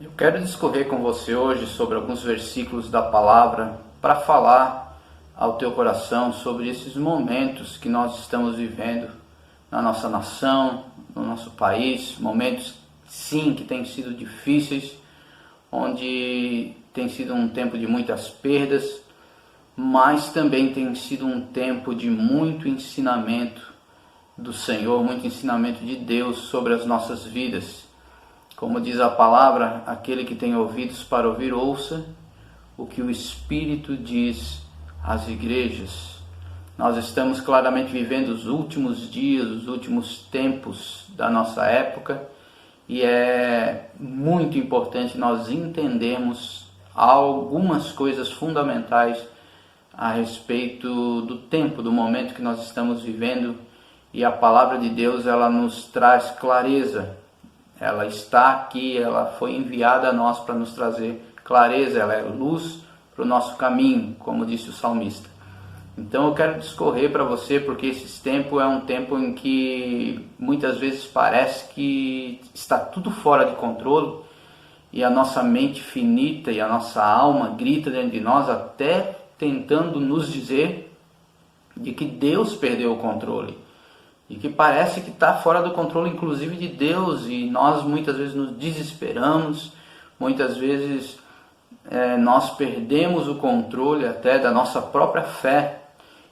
Eu quero discorrer com você hoje sobre alguns versículos da palavra para falar ao teu coração sobre esses momentos que nós estamos vivendo na nossa nação, no nosso país, momentos sim que têm sido difíceis, onde tem sido um tempo de muitas perdas, mas também tem sido um tempo de muito ensinamento do Senhor, muito ensinamento de Deus sobre as nossas vidas. Como diz a palavra, aquele que tem ouvidos para ouvir, ouça o que o Espírito diz às igrejas. Nós estamos claramente vivendo os últimos dias, os últimos tempos da nossa época, e é muito importante nós entendermos algumas coisas fundamentais a respeito do tempo, do momento que nós estamos vivendo, e a palavra de Deus ela nos traz clareza. Ela está aqui, ela foi enviada a nós para nos trazer clareza, ela é luz para o nosso caminho, como disse o salmista. Então eu quero discorrer para você, porque esse tempo é um tempo em que muitas vezes parece que está tudo fora de controle, e a nossa mente finita e a nossa alma grita dentro de nós, até tentando nos dizer de que Deus perdeu o controle. E que parece que está fora do controle, inclusive de Deus, e nós muitas vezes nos desesperamos, muitas vezes nós perdemos o controle até da nossa própria fé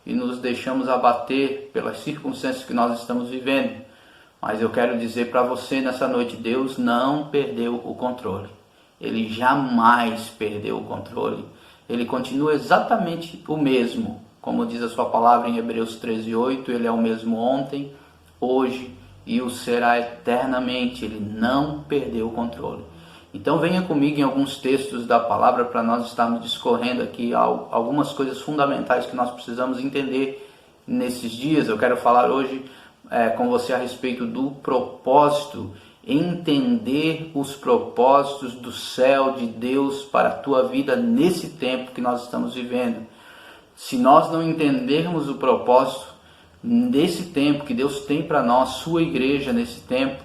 e nos deixamos abater pelas circunstâncias que nós estamos vivendo. Mas eu quero dizer para você nessa noite, Deus não perdeu o controle. Ele jamais perdeu o controle. Ele continua exatamente o mesmo. Como diz a sua palavra em Hebreus 13:8, Ele é o mesmo ontem, hoje e o será eternamente. Ele não perdeu o controle. Então venha comigo em alguns textos da palavra para nós estarmos discorrendo aqui algumas coisas fundamentais que nós precisamos entender nesses dias. Eu quero falar hoje com você a respeito do propósito, entender os propósitos do céu de Deus para a tua vida nesse tempo que nós estamos vivendo. Se nós não entendermos o propósito desse tempo que Deus tem para nós, sua igreja nesse tempo,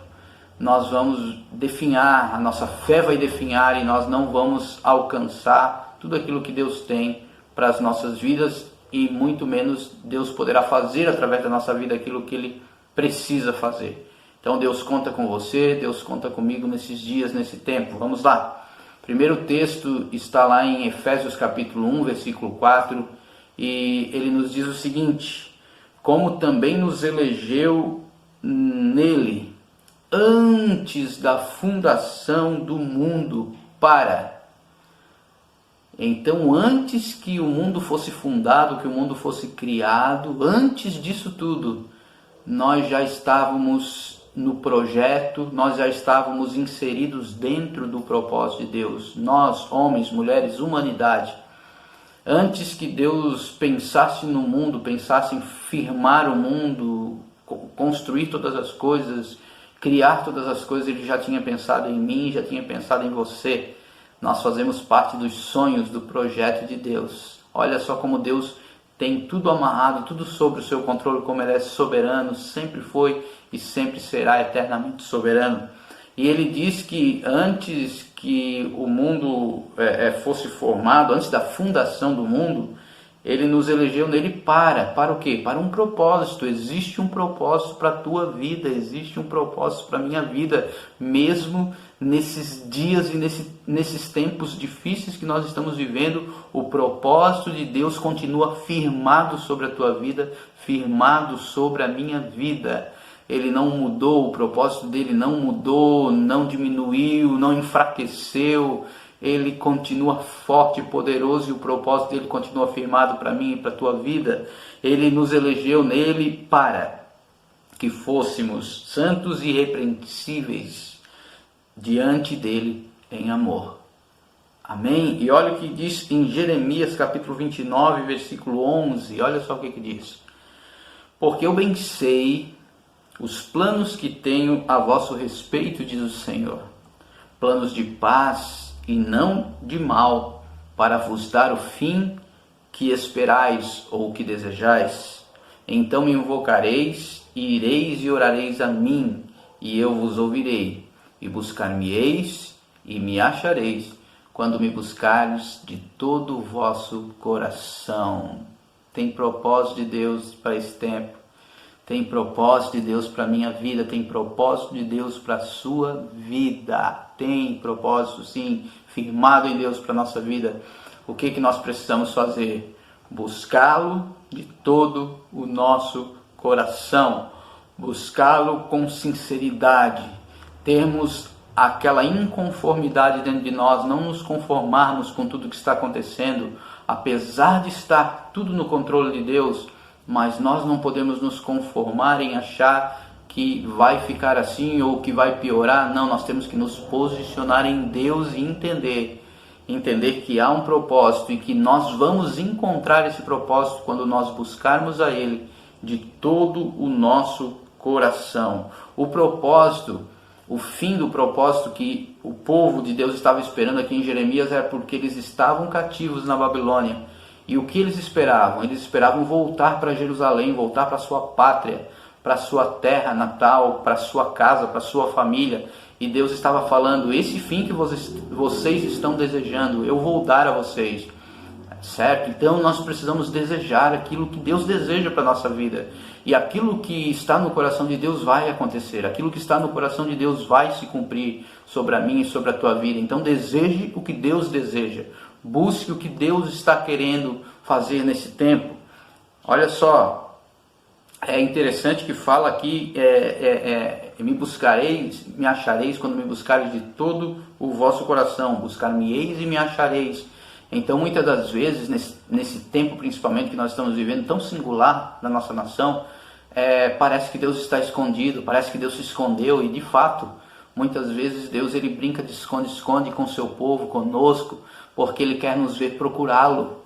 nós vamos definhar, a nossa fé vai definhar e nós não vamos alcançar tudo aquilo que Deus tem para as nossas vidas, e muito menos Deus poderá fazer através da nossa vida aquilo que Ele precisa fazer. Então Deus conta com você, Deus conta comigo nesses dias, nesse tempo. Vamos lá. Primeiro texto está lá em Efésios capítulo 1, versículo 4, e ele nos diz o seguinte: como também nos elegeu nele antes da fundação do mundo para... Então, antes que o mundo fosse fundado, que o mundo fosse criado, antes disso tudo, nós já estávamos no projeto, nós já estávamos inseridos dentro do propósito de Deus. Nós, homens, mulheres, humanidade. Antes que Deus pensasse no mundo, pensasse em firmar o mundo, construir todas as coisas, criar todas as coisas, Ele já tinha pensado em mim, já tinha pensado em você. Nós fazemos parte dos sonhos do projeto de Deus. Olha só como Deus tem tudo amarrado, tudo sob o seu controle, como Ele é soberano, sempre foi e sempre será eternamente soberano. E Ele diz que antes que o mundo fosse formado, antes da fundação do mundo, Ele nos elegeu nele para o quê? Para um propósito. Existe um propósito para a tua vida, existe um propósito para a minha vida, mesmo nesses dias e nesses tempos difíceis que nós estamos vivendo. O propósito de Deus continua firmado sobre a tua vida, firmado sobre a minha vida. Ele não mudou, o propósito dele não mudou, não diminuiu, não enfraqueceu. Ele continua forte e poderoso, e o propósito dele continua firmado para mim e para a tua vida. Ele nos elegeu nele para que fôssemos santos e irrepreensíveis diante dele em amor. Amém? E olha o que diz em Jeremias capítulo 29, versículo 11. Olha só o que diz: porque eu bem sei os planos que tenho a vosso respeito, diz o Senhor, planos de paz e não de mal, para vos dar o fim que esperais ou que desejais. Então me invocareis, e ireis e orareis a mim, e eu vos ouvirei, e buscar-me-eis, e me achareis quando me buscardes de todo o vosso coração. Tem propósito de Deus para esse tempo. Tem propósito de Deus para a minha vida, tem propósito de Deus para a sua vida. Tem propósito, sim, firmado em Deus para a nossa vida. O que nós precisamos fazer? Buscá-lo de todo o nosso coração. Buscá-lo com sinceridade. Termos aquela inconformidade dentro de nós, não nos conformarmos com tudo que está acontecendo, apesar de estar tudo no controle de Deus. Mas nós não podemos nos conformar em achar que vai ficar assim ou que vai piorar. Não, nós temos que nos posicionar em Deus e entender que há um propósito e que nós vamos encontrar esse propósito quando nós buscarmos a Ele de todo o nosso coração. O propósito, o fim do propósito que o povo de Deus estava esperando aqui em Jeremias era porque eles estavam cativos na Babilônia. E o que eles esperavam? Eles esperavam voltar para Jerusalém, voltar para sua pátria, para sua terra natal, para sua casa, para sua família. E Deus estava falando, esse fim que vocês estão desejando, eu vou dar a vocês. Certo? Então nós precisamos desejar aquilo que Deus deseja para a nossa vida. E aquilo que está no coração de Deus vai acontecer. Aquilo que está no coração de Deus vai se cumprir sobre a minha e sobre a tua vida. Então deseje o que Deus deseja. Busque o que Deus está querendo fazer nesse tempo. Olha só, é interessante que fala aqui, me buscareis, me achareis quando me buscareis de todo o vosso coração. Buscar-me-eis e me achareis. Então, muitas das vezes, nesse tempo principalmente que nós estamos vivendo, tão singular na nossa nação, parece que Deus está escondido, parece que Deus se escondeu, e de fato, muitas vezes Deus ele brinca de esconde-esconde com o seu povo, conosco, porque Ele quer nos ver procurá-lo.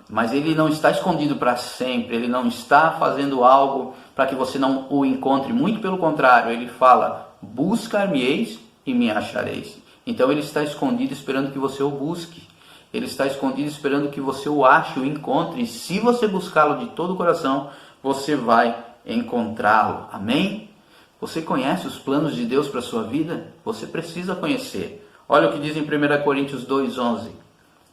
Mas Ele não está escondido para sempre, Ele não está fazendo algo para que você não o encontre, muito pelo contrário, Ele fala, buscar-me-eis e me achareis. Então Ele está escondido esperando que você o busque. Ele está escondido esperando que você o ache, o encontre. E se você buscá-lo de todo o coração, você vai encontrá-lo. Amém? Você conhece os planos de Deus para a sua vida? Você precisa conhecer. Olha o que diz em 1 Coríntios 2,11.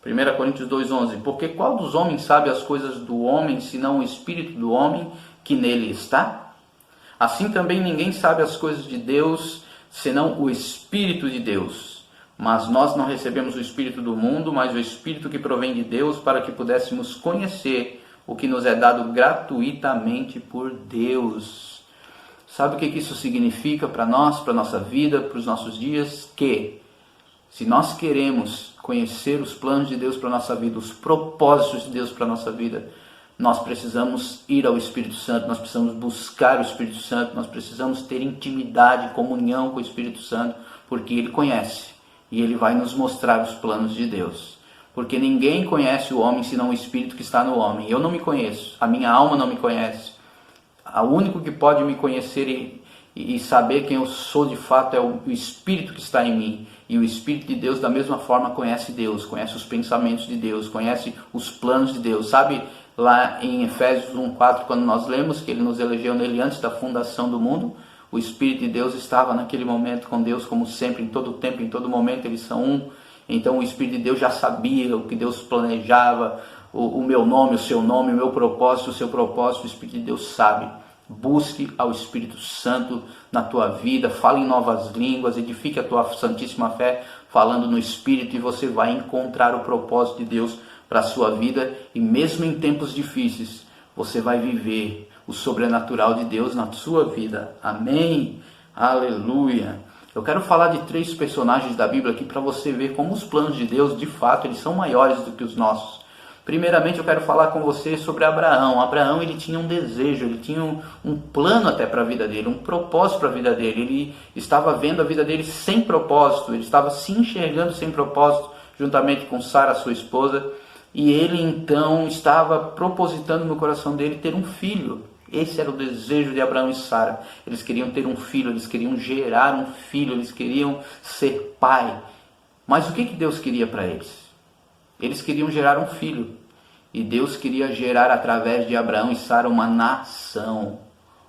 1 Coríntios 2,11. Porque qual dos homens sabe as coisas do homem, senão o Espírito do homem que nele está? Assim também ninguém sabe as coisas de Deus, senão o Espírito de Deus. Mas nós não recebemos o Espírito do mundo, mas o Espírito que provém de Deus, para que pudéssemos conhecer o que nos é dado gratuitamente por Deus. Sabe o que isso significa para nós, para a nossa vida, para os nossos dias? Que se nós queremos conhecer os planos de Deus para a nossa vida, os propósitos de Deus para a nossa vida, nós precisamos ir ao Espírito Santo, nós precisamos buscar o Espírito Santo, nós precisamos ter intimidade, comunhão com o Espírito Santo, porque Ele conhece. E Ele vai nos mostrar os planos de Deus. Porque ninguém conhece o homem senão o Espírito que está no homem. Eu não me conheço, a minha alma não me conhece. O único que pode me conhecer e saber quem eu sou de fato é o Espírito que está em mim. E o Espírito de Deus da mesma forma conhece Deus, conhece os pensamentos de Deus, conhece os planos de Deus. Sabe lá em Efésios 1,4, quando nós lemos que Ele nos elegeu nele antes da fundação do mundo? O Espírito de Deus estava naquele momento com Deus, como sempre, em todo tempo, em todo momento, eles são um. Então o Espírito de Deus já sabia o que Deus planejava, o meu nome, o seu nome, o meu propósito, o seu propósito, o Espírito de Deus sabe. Busque ao Espírito Santo na tua vida, fale em novas línguas, edifique a tua santíssima fé, falando no Espírito, e você vai encontrar o propósito de Deus para a sua vida, e mesmo em tempos difíceis, você vai viver o sobrenatural de Deus na sua vida. Amém? Aleluia! Eu quero falar de 3 personagens da Bíblia aqui para você ver como os planos de Deus, de fato, eles são maiores do que os nossos. Primeiramente, eu quero falar com você sobre Abraão. Abraão, ele tinha um desejo, ele tinha um plano até para a vida dele, um propósito para a vida dele. Ele estava vendo a vida dele sem propósito, ele estava se enxergando sem propósito, juntamente com Sara, sua esposa. E ele, então, estava propositando no coração dele ter um filho. Esse era o desejo de Abraão e Sara. Eles queriam ter um filho, eles queriam gerar um filho, eles queriam ser pai. Mas o que Deus queria para eles? Eles queriam gerar um filho. E Deus queria gerar através de Abraão e Sara uma nação.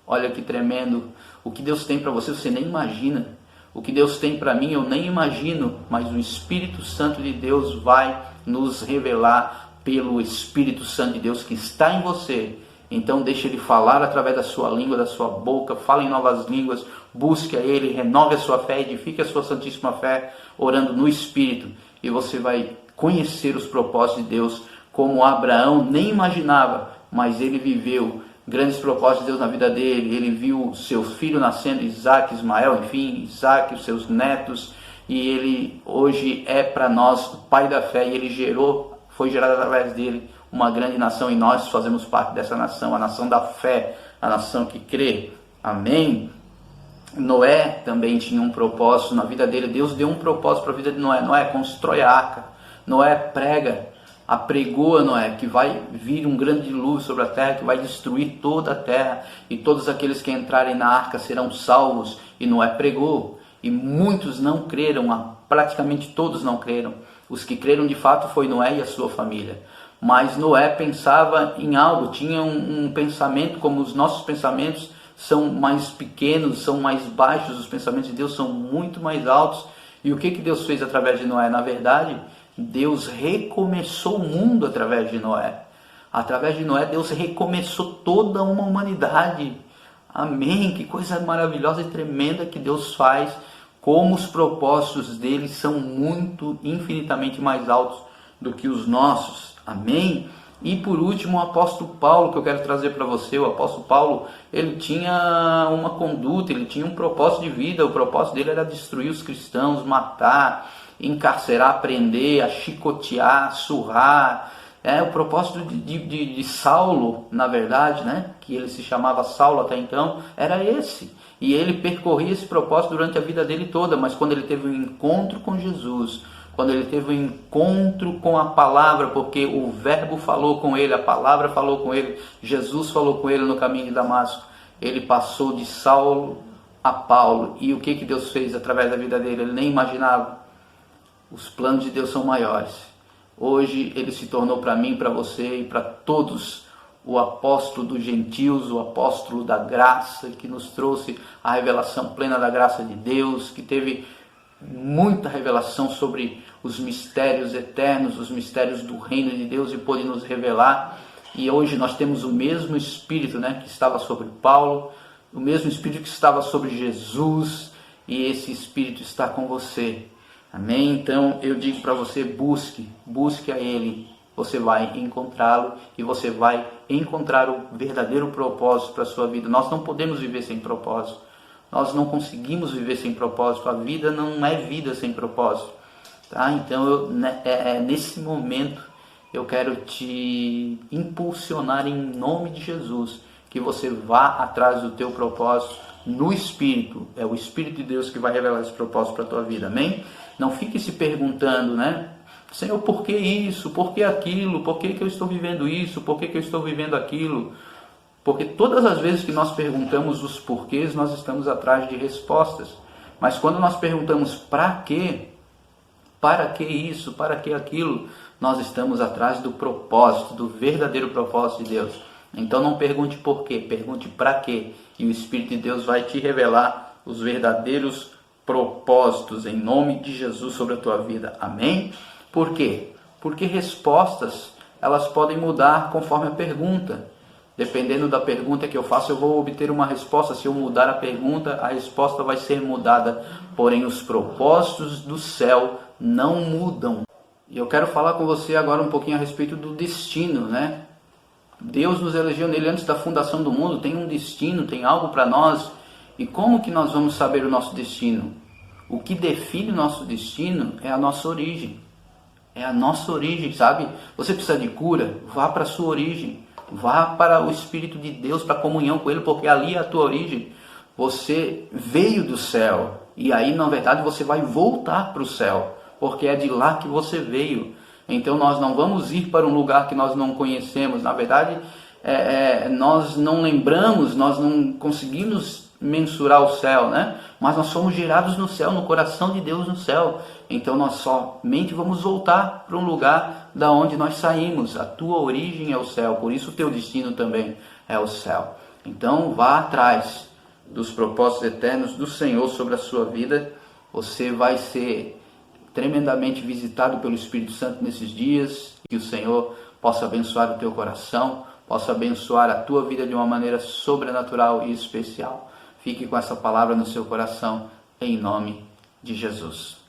Olha que tremendo. O que Deus tem para você, você nem imagina. O que Deus tem para mim eu nem imagino, mas o Espírito Santo de Deus vai nos revelar pelo Espírito Santo de Deus que está em você. Então deixe Ele falar através da sua língua, da sua boca, fale em novas línguas, busque a Ele, renove a sua fé, edifique a sua santíssima fé, orando no Espírito. E você vai conhecer os propósitos de Deus como Abraão nem imaginava, mas ele viveu grandes propósitos de Deus na vida dele. Ele viu seu filho nascendo, Isaac, Ismael, enfim, Isaac, os seus netos, e ele hoje é para nós o pai da fé, e ele foi gerado através dele uma grande nação, e nós fazemos parte dessa nação, a nação da fé, a nação que crê. Amém? Noé também tinha um propósito na vida dele. Deus deu um propósito para a vida de Noé. Noé constrói a arca, Noé apregou a Noé que vai vir um grande dilúvio sobre a terra, que vai destruir toda a terra, e todos aqueles que entrarem na arca serão salvos. E Noé pregou, e muitos não creram, praticamente todos não creram. Os que creram de fato foi Noé e a sua família. Mas Noé pensava em algo, tinha um pensamento, como os nossos pensamentos são mais pequenos, são mais baixos, os pensamentos de Deus são muito mais altos. E o que Deus fez através de Noé? Na verdade, Deus recomeçou o mundo através de Noé. Através de Noé, Deus recomeçou toda uma humanidade. Amém? Que coisa maravilhosa e tremenda que Deus faz. Como os propósitos dele são muito, infinitamente mais altos do que os nossos. Amém? E por último, o apóstolo Paulo, que eu quero trazer para você. O apóstolo Paulo, ele tinha uma conduta, ele tinha um propósito de vida. O propósito dele era destruir os cristãos, matar, encarcerar, prender, achicotear, surrar. O propósito de Saulo, na verdade, né, que ele se chamava Saulo até então, era esse. E ele percorria esse propósito durante a vida dele toda, mas quando ele teve um encontro com Jesus, quando ele teve um encontro com a palavra, porque o verbo falou com ele, a palavra falou com ele, Jesus falou com ele no caminho de Damasco, ele passou de Saulo a Paulo. E o que Deus fez através da vida dele? Ele nem imaginava. Os planos de Deus são maiores. Hoje ele se tornou para mim, para você e para todos o apóstolo dos gentios, o apóstolo da graça, que nos trouxe a revelação plena da graça de Deus, que teve muita revelação sobre os mistérios eternos, os mistérios do reino de Deus, e pôde nos revelar. E hoje nós temos o mesmo Espírito, né, que estava sobre Paulo, o mesmo Espírito que estava sobre Jesus, e esse Espírito está com você. Amém? Então eu digo para você, busque a Ele, você vai encontrá-lo, e você vai encontrar o verdadeiro propósito para a sua vida. Nós não podemos viver sem propósito, nós não conseguimos viver sem propósito, a vida não é vida sem propósito, tá? Então nesse momento eu quero te impulsionar em nome de Jesus, que você vá atrás do teu propósito no Espírito. É o Espírito de Deus que vai revelar esse propósito para a tua vida, amém? Não fique se perguntando, né? Senhor, por que isso? Por que aquilo? Por que eu estou vivendo isso? Por que eu estou vivendo aquilo? Porque todas as vezes que nós perguntamos os porquês, nós estamos atrás de respostas. Mas quando nós perguntamos para quê? Para que isso? Para que aquilo? Nós estamos atrás do propósito, do verdadeiro propósito de Deus. Então não pergunte por quê, pergunte para quê. E o Espírito de Deus vai te revelar os verdadeiros propósitos em nome de Jesus sobre a tua vida. Amém? Por quê? Porque respostas, elas podem mudar conforme a pergunta. Dependendo da pergunta que eu faço, eu vou obter uma resposta. Se eu mudar a pergunta, a resposta vai ser mudada. Porém, os propósitos do céu não mudam. E eu quero falar com você agora um pouquinho a respeito do destino, né? Deus nos elegeu nele antes da fundação do mundo, tem um destino, tem algo para nós. E como que nós vamos saber o nosso destino? O que define o nosso destino é a nossa origem. É a nossa origem, sabe? Você precisa de cura? Vá para a sua origem. Vá para o Espírito de Deus, para a comunhão com Ele, porque ali é a tua origem. Você veio do céu, e aí na verdade você vai voltar para o céu, porque é de lá que você veio. Então nós não vamos ir para um lugar que nós não conhecemos. Na verdade, nós não lembramos, nós não conseguimos mensurar o céu, né? Mas nós somos gerados no céu, no coração de Deus no céu. Então nós somente vamos voltar para um lugar da onde nós saímos. A tua origem é o céu, por isso o teu destino também é o céu. Então vá atrás dos propósitos eternos do Senhor sobre a sua vida, Você vai ser tremendamente visitado pelo Espírito Santo nesses dias. Que o Senhor possa abençoar o teu coração, possa abençoar a tua vida de uma maneira sobrenatural e especial. Fique com essa palavra no seu coração, em nome de Jesus.